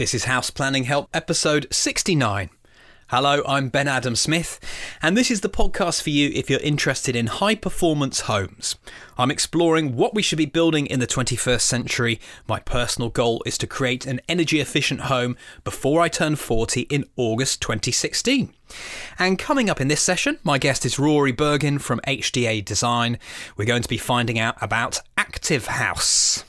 This is House Planning Help, episode 69. Hello, I'm Ben Adam Smith, and this is the podcast for you if you're interested in high-performance homes. I'm exploring what we should be building in the 21st century. My personal goal is to create an energy-efficient home before I turn 40 in August 2016. And coming up in this session, my guest is Rory Bergin from HTA Design. We're going to be finding out about Active House.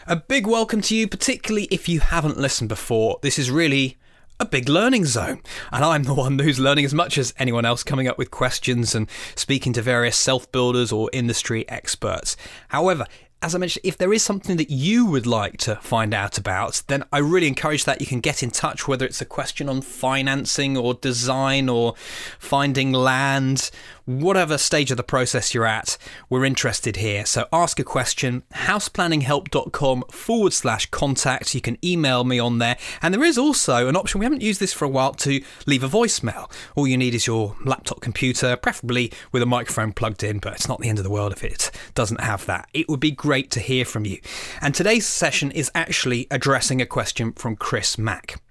A big welcome to you, particularly if you haven't listened before. This is really a big learning zone, and I'm the one who's learning as much as anyone else, coming up with questions and speaking to various self-builders or industry experts. However, as I mentioned, if there is something that you would like to find out about, then I really encourage that you can get in touch, whether it's a question on financing or design or finding land, whatever stage of the process you're at, we're interested here. So ask a question, houseplanninghelp.com/contact. You can email me on there. And there is also an option, we haven't used this for a while, to leave a voicemail. All you need is your laptop computer, preferably with a microphone plugged in, but it's not the end of the world if it doesn't have that. It would be great to hear from you. And today's session is actually addressing a question from Chris Mack.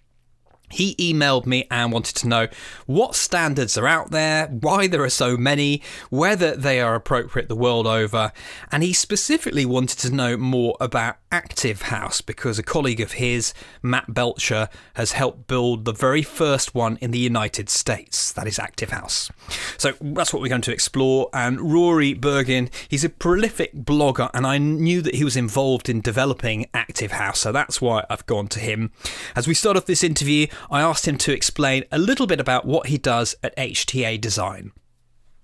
He emailed me and wanted to know what standards are out there, why there are so many, whether they are appropriate the world over, and he specifically wanted to know more about Active House because a colleague of his, Matt Belcher, has helped build the very first one in the United States, that is Active House. So that's what we're going to explore, and Rory Bergin, he's a prolific blogger, and I knew that he was involved in developing Active House, so that's why I've gone to him. As we start off this interview, I asked him to explain a little bit about what he does at HTA Design.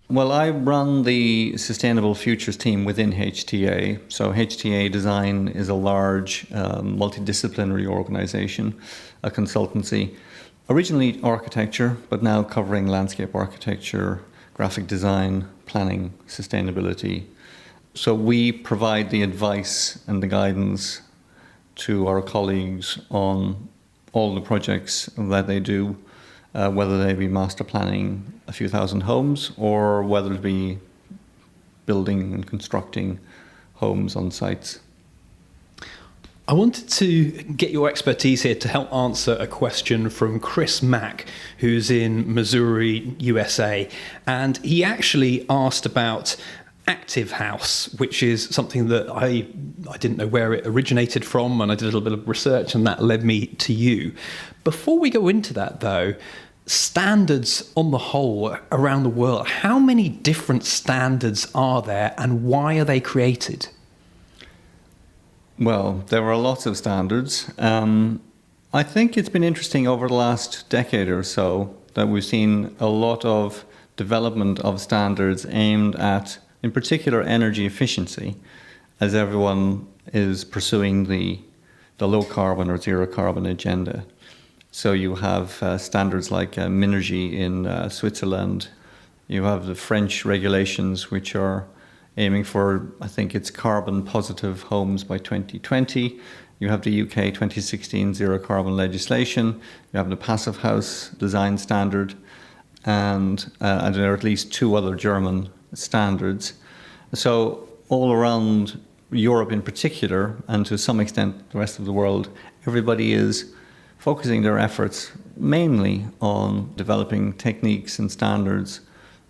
Well, I run the Sustainable Futures team within HTA. So HTA Design is a large multidisciplinary organisation, a consultancy. Originally architecture, but now covering landscape architecture, graphic design, planning, sustainability. So we provide the advice and the guidance to our colleagues on all the projects that they do, whether they be master planning a few thousand homes or whether it be building and constructing homes on sites. I wanted to get your expertise here to help answer a question from Chris Mack, who's in Missouri, USA, and he actually asked about Active House, which is something that I didn't know where it originated from, and I did a little bit of research and that led me to you. Before we go into that though, standards on the whole around the world, how many different standards are there and why are they created? Well, there are lots of standards. I think it's been interesting over the last decade or so that we've seen a lot of development of standards aimed at, in particular, energy efficiency, as everyone is pursuing the low carbon or zero carbon agenda. So you have standards like Minergie in Switzerland. You have the French regulations, which are aiming for, I think it's carbon positive homes by 2020. You have the UK 2016 zero carbon legislation. You have the Passive House design standard. And there are at least two other German standards. So all around Europe in particular, and to some extent the rest of the world, everybody is focusing their efforts mainly on developing techniques and standards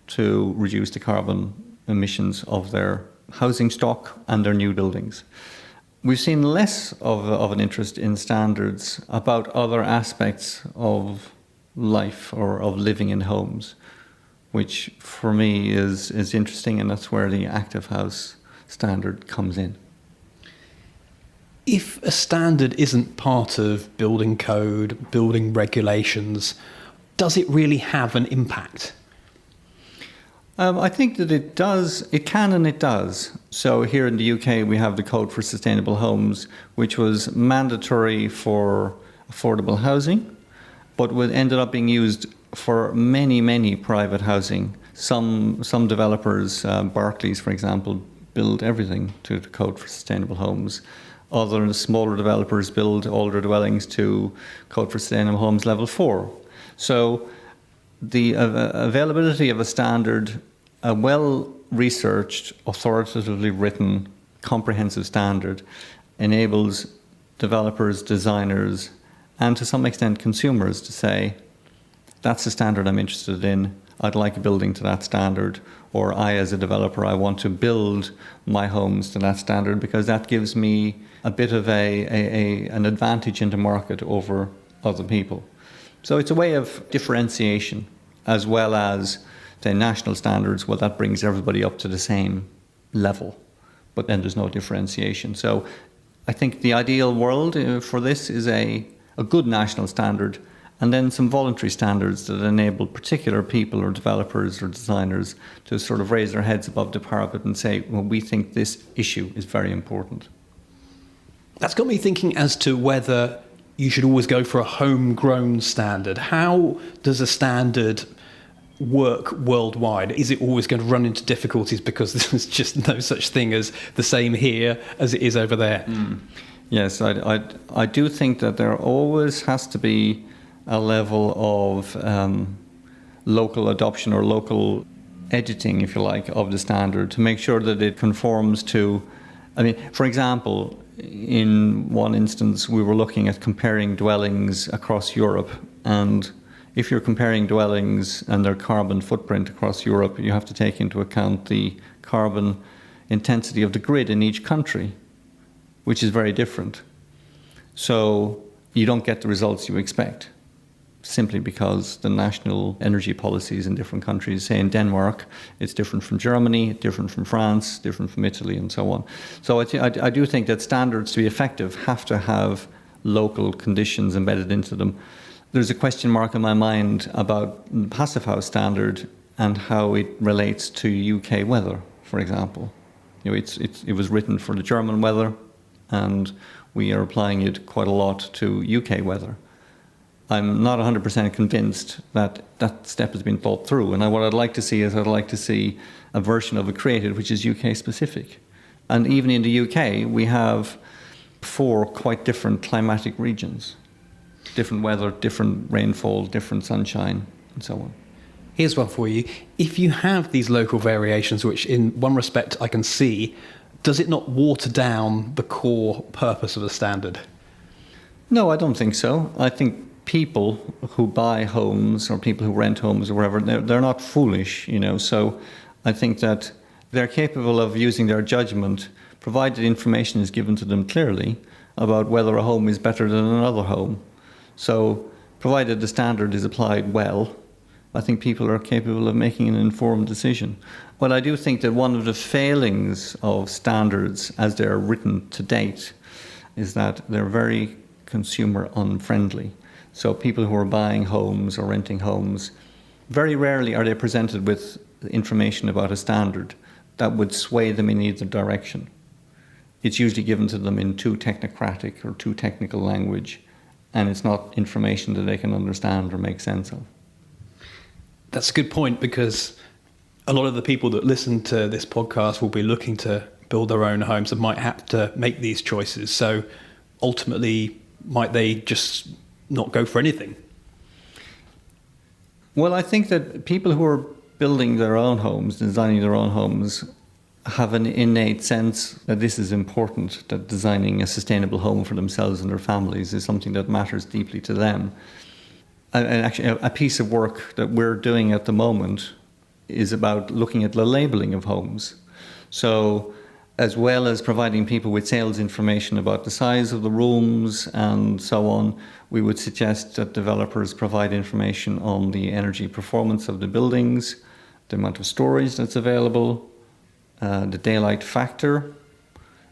to reduce the carbon emissions of their housing stock and their new buildings. We've seen less of an interest in standards about other aspects of life or of living in homes, which for me is interesting, and that's where the Active House standard comes in. If a standard isn't part of building code, building regulations, does it really have an impact? I think that it does. It can and it does. So here in the UK, we have the Code for Sustainable Homes, which was mandatory for affordable housing, but ended up being used for many, many private housing. Some developers, Barclays, for example, build everything to the Code for Sustainable Homes. Other smaller developers build all their dwellings to Code for Sustainable Homes Level 4. So the availability of a standard, a well-researched, authoritatively written, comprehensive standard, enables developers, designers, and to some extent consumers to say, that's the standard I'm interested in. I'd like a building to that standard. Or I, as a developer, I want to build my homes to that standard because that gives me a bit of an advantage in the market over other people. So it's a way of differentiation as well as the national standards. Well, that brings everybody up to the same level, but then there's no differentiation. So I think the ideal world for this is a good national standard, and then some voluntary standards that enable particular people or developers or designers to sort of raise their heads above the parapet and say, well, we think this issue is very important. That's got me thinking as to whether you should always go for a homegrown standard. How does a standard work worldwide? Is it always going to run into difficulties because there's just no such thing as the same here as it is over there? Yes, I do think that there always has to be a level of local adoption or local editing, if you like, of the standard to make sure that it conforms to, I mean, for example, in one instance we were looking at comparing dwellings across Europe, and if you're comparing dwellings and their carbon footprint across Europe, you have to take into account the carbon intensity of the grid in each country, which is very different. So you don't get the results you expect, simply because the national energy policies in different countries, say in Denmark, it's different from Germany, different from France, different from Italy, and so on. So I do think that standards, to be effective, have to have local conditions embedded into them. There's a question mark in my mind about the Passive House standard and how it relates to UK weather, for example. You know, it was written for the German weather, and we are applying it quite a lot to UK weather. I'm not 100% convinced that that step has been thought through. And what I'd like to see is I'd like to see a version of it created which is UK specific. And even in the UK, we have 4 quite different climatic regions. Different weather, different rainfall, different sunshine, and so on. Here's one for you. If you have these local variations, which in one respect I can see, does it not water down the core purpose of the standard? No, I don't think so. I think people who buy homes or people who rent homes or whatever, they're not foolish, you know. So I think that they're capable of using their judgment, provided information is given to them clearly about whether a home is better than another home. So provided the standard is applied well, I think people are capable of making an informed decision. But I do think that one of the failings of standards as they're written to date is that they're very consumer unfriendly. So people who are buying homes or renting homes, very rarely are they presented with information about a standard that would sway them in either direction. It's usually given to them in too technocratic or too technical language, and it's not information that they can understand or make sense of. That's a good point, because a lot of the people that listen to this podcast will be looking to build their own homes and might have to make these choices. So ultimately, might they just not go for anything? Well, I think that people who are building their own homes, designing their own homes, have an innate sense that this is important, that designing a sustainable home for themselves and their families is something that matters deeply to them. And actually, a piece of work that we're doing at the moment is about looking at the labeling of homes. So as well as providing people with sales information about the size of the rooms and so on, we would suggest that developers provide information on the energy performance of the buildings, the amount of storage that's available, the daylight factor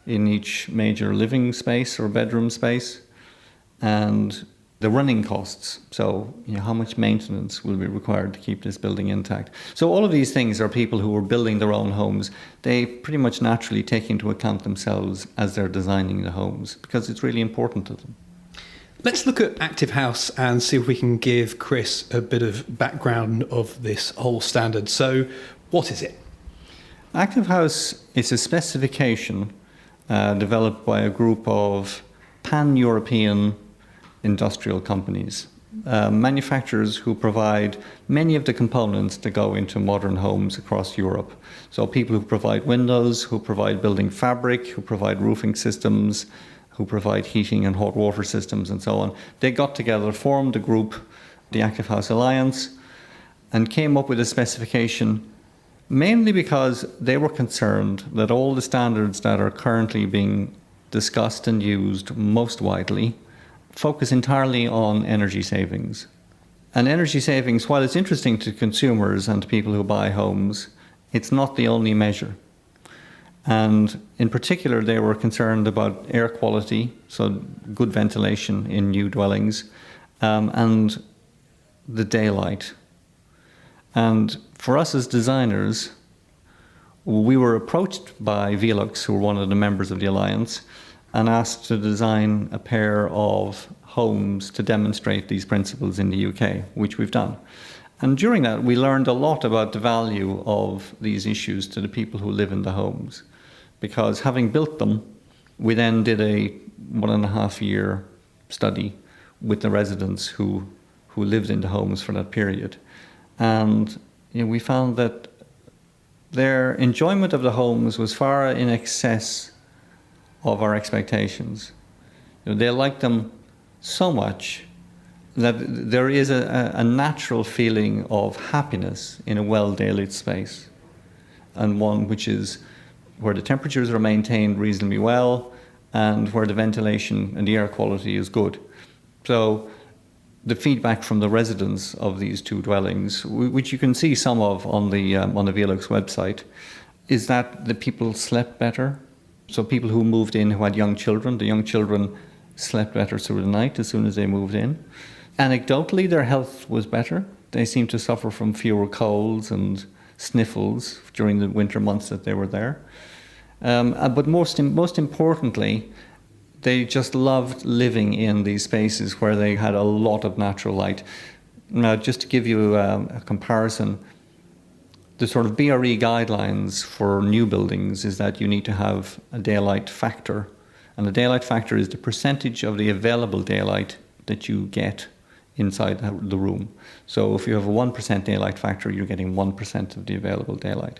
in each major living space or bedroom space, and the running costs. So, you know, how much maintenance will be required to keep this building intact. So all of these things are people who are building their own homes. They pretty much naturally take into account themselves as they're designing the homes because it's really important to them. Let's look at Active House and see if we can give Chris a bit of background of this whole standard. So what is it? Active House is a specification developed by a group of pan-European industrial companies, manufacturers who provide many of the components that go into modern homes across Europe. So people who provide windows, who provide building fabric, who provide roofing systems, who provide heating and hot water systems and so on. They got together, formed a group, the Active House Alliance, and came up with a specification mainly because they were concerned that all the standards that are currently being discussed and used most widely focus entirely on energy savings. And energy savings, while it's interesting to consumers and to people who buy homes, it's not the only measure. And in particular, they were concerned about air quality, so good ventilation in new dwellings, and the daylight. And for us as designers, we were approached by Velux, who were one of the members of the Alliance, and asked to design a pair of homes to demonstrate these principles in the UK, which we've done. And during that, we learned a lot about the value of these issues to the people who live in the homes. Because having built them, we then did a 1.5-year study with the residents who lived in the homes for that period. And we found that their enjoyment of the homes was far in excess of our expectations. They liked them so much that there is a natural feeling of happiness in a well-daylit space, and one which is where the temperatures are maintained reasonably well and where the ventilation and the air quality is good. So the feedback from the residents of these two dwellings, which you can see some of on the Velux website, is that the people slept better. So people who moved in who had young children, the young children slept better through the night as soon as they moved in. Anecdotally, their health was better. They seemed to suffer from fewer colds and sniffles during the winter months that they were there. But most importantly, they just loved living in these spaces where they had a lot of natural light. Now, just to give you a comparison, the sort of BRE guidelines for new buildings is that you need to have a daylight factor. And the daylight factor is the percentage of the available daylight that you get inside the room. So if you have a 1% daylight factor, you're getting 1% of the available daylight.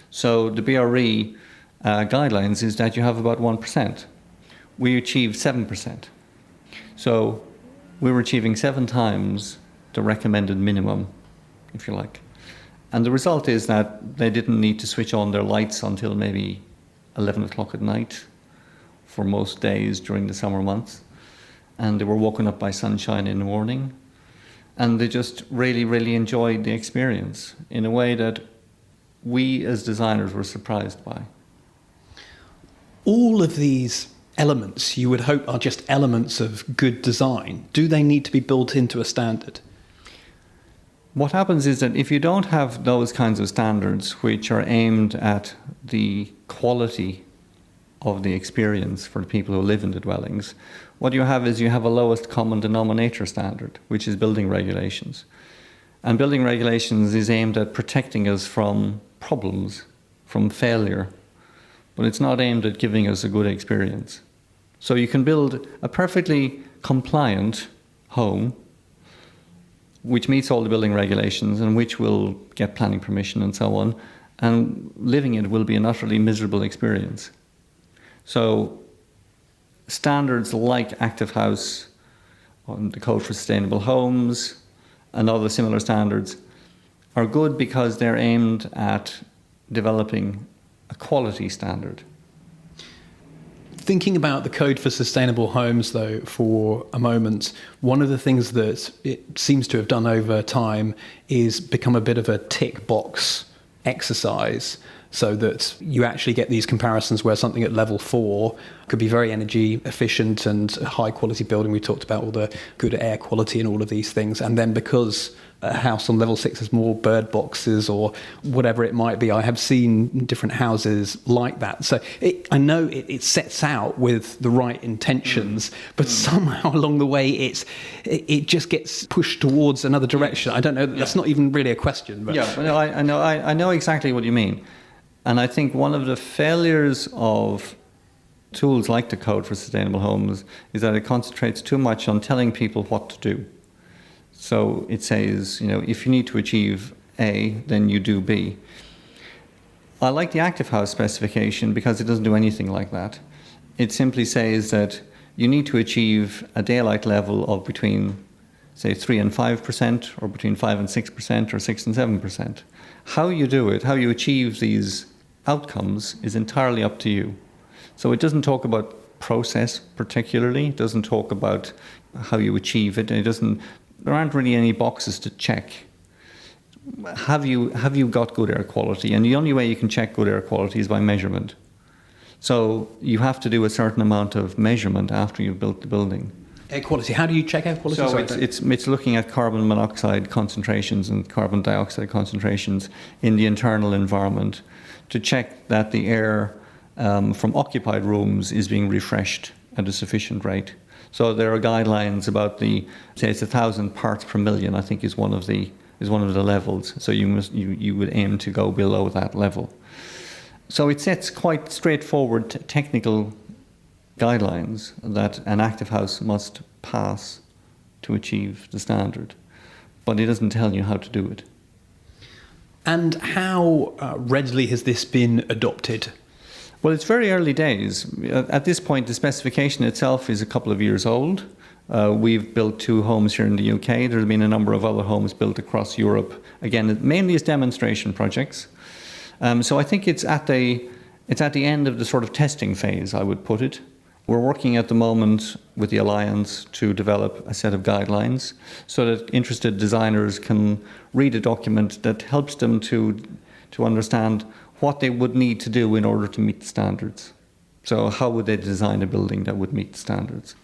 So the BRE guidelines is that you have about 1%. We achieved 7%. So we were achieving 7 times the recommended minimum, if you like. And the result is that they didn't need to switch on their lights until maybe 11 o'clock at night for most days during the summer months. And they were woken up by sunshine in the morning. And they just really, really enjoyed the experience in a way that we as designers were surprised by. All of these elements you would hope are just elements of good design. Do they need to be built into a standard? What happens is that if you don't have those kinds of standards which are aimed at the quality of the experience for the people who live in the dwellings, what you have is you have a lowest common denominator standard, which is building regulations. And building regulations is aimed at protecting us from problems, from failure, but it's not aimed at giving us a good experience. So you can build a perfectly compliant home which meets all the building regulations and which will get planning permission and so on, and living in it will be an utterly miserable experience. So standards like Active House, the Code for Sustainable Homes, and other similar standards are good because they're aimed at developing a quality standard. Thinking about the Code for Sustainable Homes, though, for a moment, one of the things that it seems to have done over time is become a bit of a tick box exercise, so that you actually get these comparisons where something at level 4 could be very energy efficient and a high quality building. We talked about all the good air quality and all of these things. And then because a house on level 6 has more bird boxes or whatever it might be, I have seen different houses like that. So I know it sets out with the right intentions, but somehow along the way it just gets pushed towards another direction. I don't know. That's not even really a question. But. Yeah, but I know exactly what you mean. And I think one of the failures of tools like the Code for Sustainable Homes is that it concentrates too much on telling people what to do. So it says, if you need to achieve A, then you do B. I like the Active House specification because it doesn't do anything like that. It simply says that you need to achieve a daylight level of between, say, 3 and 5%, or between 5 and 6%, or 6 and 7%. How you do it, how you achieve these outcomes is entirely up to you. So it doesn't talk about process particularly, it doesn't talk about how you achieve it, there aren't really any boxes to check. Have you got good air quality? And the only way you can check good air quality is by measurement. So you have to do a certain amount of measurement after you've built the building. Air quality, how do you check air quality? So it's looking at carbon monoxide concentrations and carbon dioxide concentrations in the internal environment to check that the air from occupied rooms is being refreshed at a sufficient rate. So there are guidelines about it's 1,000 parts per million, I think is one of the levels. So you would aim to go below that level. So it sets quite straightforward technical guidelines that an active house must pass to achieve the standard, but it doesn't tell you how to do it. And how readily has this been adopted? Well, it's very early days. At this point, the specification itself is a couple of years old. We've built 2 homes here in the UK. There have been a number of other homes built across Europe, again, mainly as demonstration projects. So I think it's at the end of the sort of testing phase, I would put it. We're working at the moment with the Alliance to develop a set of guidelines so that interested designers can read a document that helps them to understand what they would need to do in order to meet the standards. So how would they design a building that would meet the standards?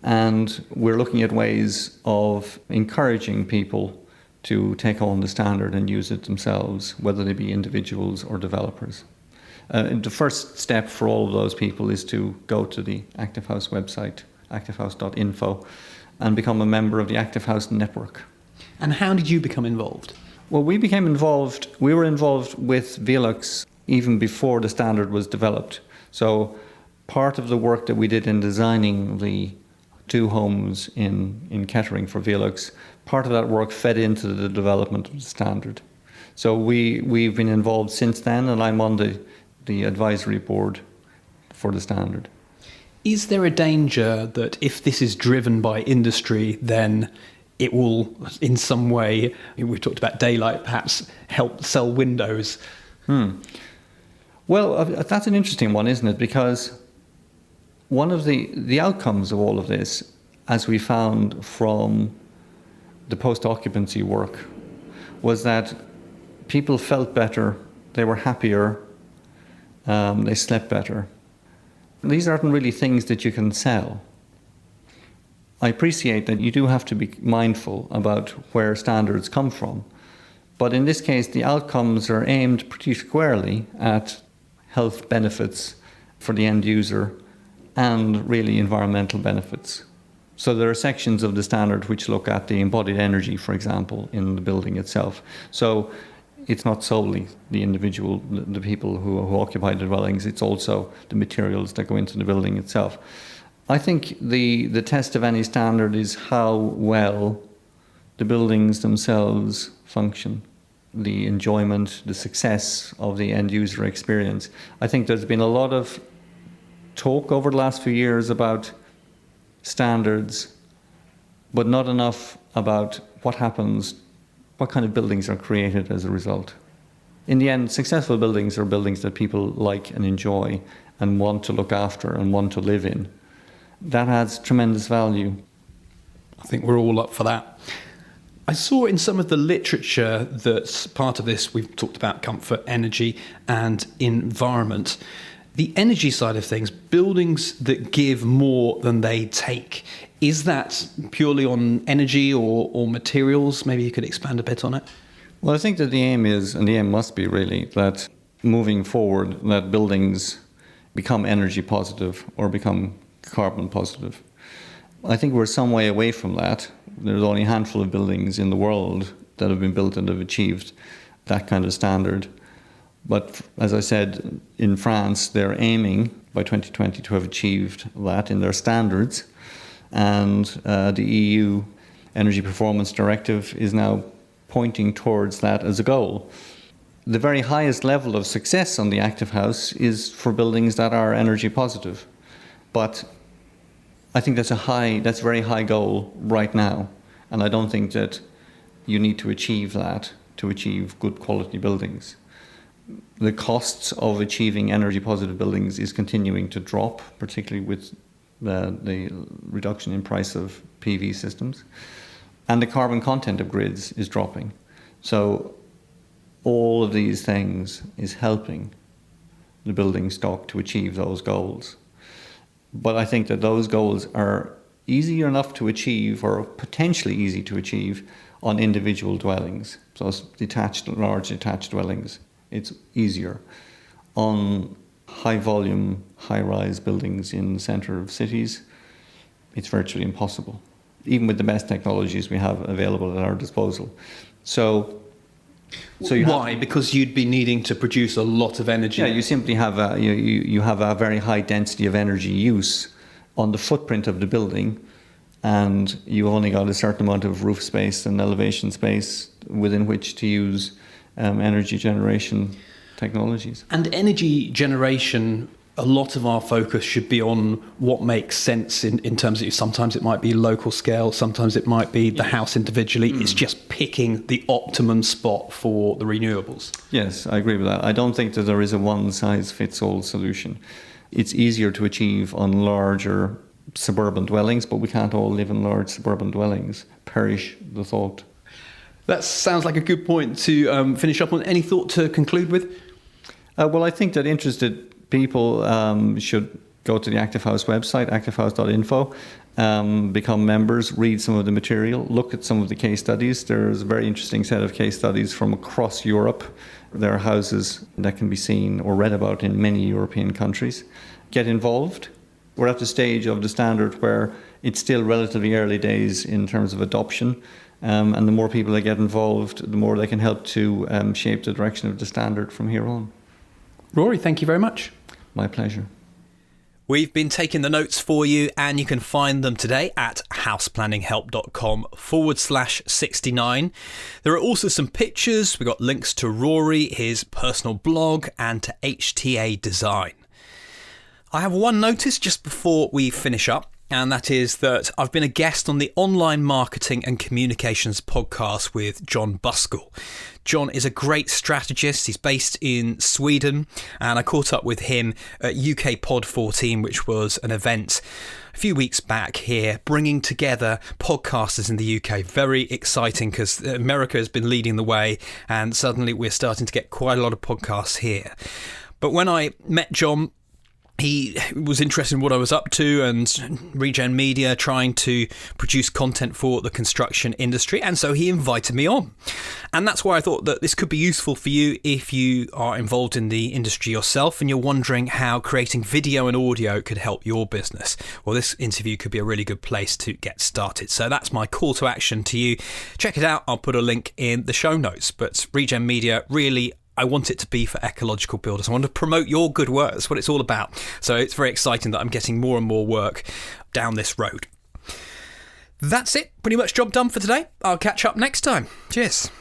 And we're looking at ways of encouraging people to take on the standard and use it themselves, whether they be individuals or developers. The first step for all of those people is to go to the Active House website, activehouse.info, and become a member of the Active House network. And how did you become involved? Well, we were involved with Velux even before the standard was developed. So part of the work that we did in designing the 2 homes in Kettering for Velux, part of that work fed into the development of the standard. So we've been involved since then, and I'm on the advisory board for the standard. Is there a danger that if this is driven by industry, then it will, in some way, we've talked about daylight, perhaps help sell windows? Well, that's an interesting one, isn't it? Because one of the outcomes of all of this, as we found from the post-occupancy work, was that people felt better, they were happier, they slept better. These aren't really things that you can sell. I appreciate that you do have to be mindful about where standards come from. But in this case, the outcomes are aimed pretty squarely at health benefits for the end user and really environmental benefits. So there are sections of the standard which look at the embodied energy, for example, in the building itself. So it's not solely the individual, the people who occupy the dwellings, it's also the materials that go into the building itself. I think the test of any standard is how well the buildings themselves function, the enjoyment, the success of the end user experience. I think there's been a lot of talk over the last few years about standards, but not enough about what happens, what kind of buildings are created as a result. In the end, successful buildings are buildings that people like and enjoy and want to look after and want to live in. That adds tremendous value. I think we're all up for that. I saw in some of the literature that's part of this, we've talked about comfort, energy and environment. The energy side of things, buildings that give more than they take, is that purely on energy or materials? Maybe you could expand a bit on it. Well, I think that the aim is, and the aim must be really, that moving forward, that buildings become energy positive or become carbon positive. I think we're some way away from that. There's only a handful of buildings in the world that have been built and have achieved that kind of standard. But as I said, in France, they're aiming by 2020 to have achieved that in their standards. And the EU Energy Performance Directive is now pointing towards that as a goal. The very highest level of success on the active house is for buildings that are energy positive. But I think that's a very high goal right now. And I don't think that you need to achieve that to achieve good quality buildings. The costs of achieving energy positive buildings is continuing to drop, particularly with the reduction in price of PV systems. And the carbon content of grids is dropping. So all of these things is helping the building stock to achieve those goals. But I think that those goals are easy enough to achieve, or potentially easy to achieve, on individual dwellings. So large detached dwellings, it's easier. On high volume, high rise buildings in the centre of cities, it's virtually impossible, even with the best technologies we have available at our disposal. So why? Because you'd be needing to produce a lot of energy. Yeah, you simply have you have a very high density of energy use on the footprint of the building, and you only got a certain amount of roof space and elevation space within which to use energy generation technologies. And energy generation, a lot of our focus should be on what makes sense in terms of, sometimes it might be local scale, sometimes it might be the house individually. It's just picking the optimum spot for the renewables. Yes, I agree with that. I don't think that there is a one-size-fits-all solution. It's easier to achieve on larger suburban dwellings, but we can't all live in large suburban dwellings. Perish the thought. That sounds like a good point to finish up on. Any thought to conclude with? Well, I think that interested people should go to the Active House website, activehouse.info, become members, read some of the material, look at some of the case studies. There's a very interesting set of case studies from across Europe. There are houses that can be seen or read about in many European countries. Get involved. We're at the stage of the standard where it's still relatively early days in terms of adoption. And the more people that get involved, the more they can help to shape the direction of the standard from here on. Rory, thank you very much. My pleasure. We've been taking the notes for you, and you can find them today at houseplanninghelp.com/69. There are also some pictures. We've got links to Rory, his personal blog, and to HTA Design. I have one notice just before we finish up, and that is that I've been a guest on the Online Marketing and Communications podcast with John Buskell. John is a great strategist. He's based in Sweden, and I caught up with him at UK Pod 14, which was an event a few weeks back here, bringing together podcasters in the UK. Very exciting, because America has been leading the way, and suddenly we're starting to get quite a lot of podcasts here. But when I met John, he was interested in what I was up to and Regen Media, trying to produce content for the construction industry, and so he invited me on. And that's why I thought that this could be useful for you if you are involved in the industry yourself and you're wondering how creating video and audio could help your business. Well, this interview could be a really good place to get started. So that's my call to action to you. Check it out. I'll put a link in the show notes. But Regen Media, really, I want it to be for ecological builders. I want to promote your good work. That's what it's all about. So it's very exciting that I'm getting more and more work down this road. That's it. Pretty much job done for today. I'll catch up next time. Cheers.